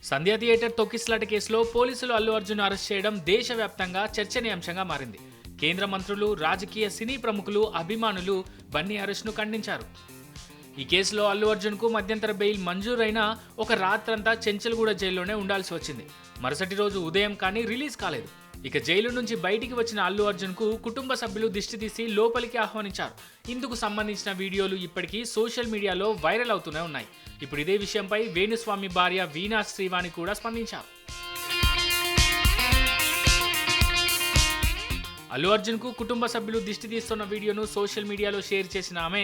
సంధ్య theatre తొక్కిసలాట కేసులో పోలీసులు అల్లు అర్జున్ అరెస్ట్ చేయడం దేశవ్యాప్తంగా చర్చనీయాంశంగా మారింది. కేంద్ర మంత్రులు, రాజకీయ సినీ ప్రముఖులు, అభిమానులు బన్నీ అరెస్ట్ను ఖండించారు. ఈ కేసులో అల్లు అర్జున్కు మధ్యంతర బెయిల్ మంజూరైనా ఒక రాత్రంతా చెంచల్గూడ జైల్లోనే ఉండాల్సి వచ్చింది. మరుసటి రోజు ఉదయం కానీ రిలీజ్ కాలేదు. ఇక జైలు నుంచి బయటికి వచ్చిన అల్లు అర్జున్కు కుటుంబ సభ్యులు దిష్టి తీసి లోపలికి ఆహ్వానించారు. ఇందుకు సంబంధించిన వీడియోలు ఇప్పటికీ సోషల్ మీడియాలో వైరల్ అవుతూనే ఉన్నాయి. ఇప్పుడు ఇదే విషయంపై వేణుస్వామి భార్య వీణా శ్రీవాణి కూడా స్పందించారు. అల్లు అర్జున్కు కుటుంబ సభ్యులు దిష్టి తీస్తున్న వీడియోను సోషల్ మీడియాలో షేర్ చేసిన ఆమె,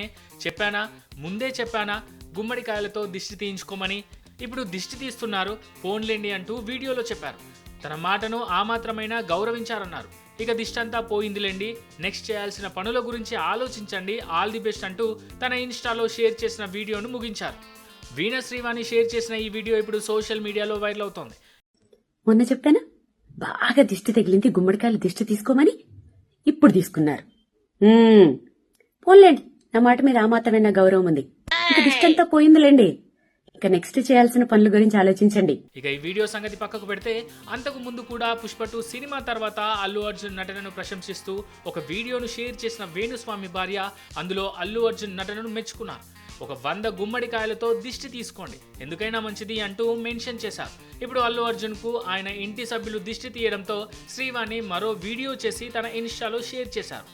ముందే చెప్పానా గుమ్మడికాయలతో దిష్టి తీయించుకోమని, ఇప్పుడు దిష్టి తీస్తున్నారు ఫోన్లేండి అంటూ వీడియోలో చెప్పారు. తన మాటను ఆ మాత్రమైనా గౌరవించారన్నారు. ఇక దిష్టంతా పోయిందిలేండి, నెక్స్ట్ చేయాల్సిన పనుల గురించి ఆలోచించండి, ఆల్ ది బెస్ట్ అంటూ తన ఇన్స్టాలో షేర్ చేసిన వీడియోను ముగించారు. వీణా శ్రీవాణి షేర్ చేసిన ఈ వీడియో ఇప్పుడు సోషల్ మీడియాలో వైరల్ అవుతోంది. మొన్న చెప్పానా బాగా దిష్టి తగిలింది, గుమ్మడికాయలు దిష్టి తీసుకోమని, ఇప్పుడు తీసుకున్నారు. పోన్లేండి, నా మాట మీద ఆ మాత్రమే గౌరవం ఉంది. ఇక దిష్టంతా పోయిందిలేండి, ఇక నెక్స్ట్ చేయాల్సిన పనుల గురించి ఆలోచించండి. ఇక ఈ వీడియో సంగతి పక్కకు పెడితే, అంతకు ముందు కూడా పుష్ప 2 సినిమా తర్వాత అల్లు అర్జున్ నటనను ప్రశంసిస్తూ ఒక వీడియోను షేర్ చేసిన వేణుస్వామి భార్య అందులో అల్లు అర్జున్ నటనను మెచ్చుకున్నారు. ఒక 100 గుమ్మడికాయలతో దిష్టి తీసుకోండి, ఎందుకైనా మంచిది అంటూ మెన్షన్ చేశారు. ఇప్పుడు అల్లు అర్జున్ కు ఆయన ఇంటి సభ్యులు దిష్టి తీయడంతో శ్రీవాణి మరో వీడియో చేసి తన ఇన్స్టాలో షేర్ చేశారు.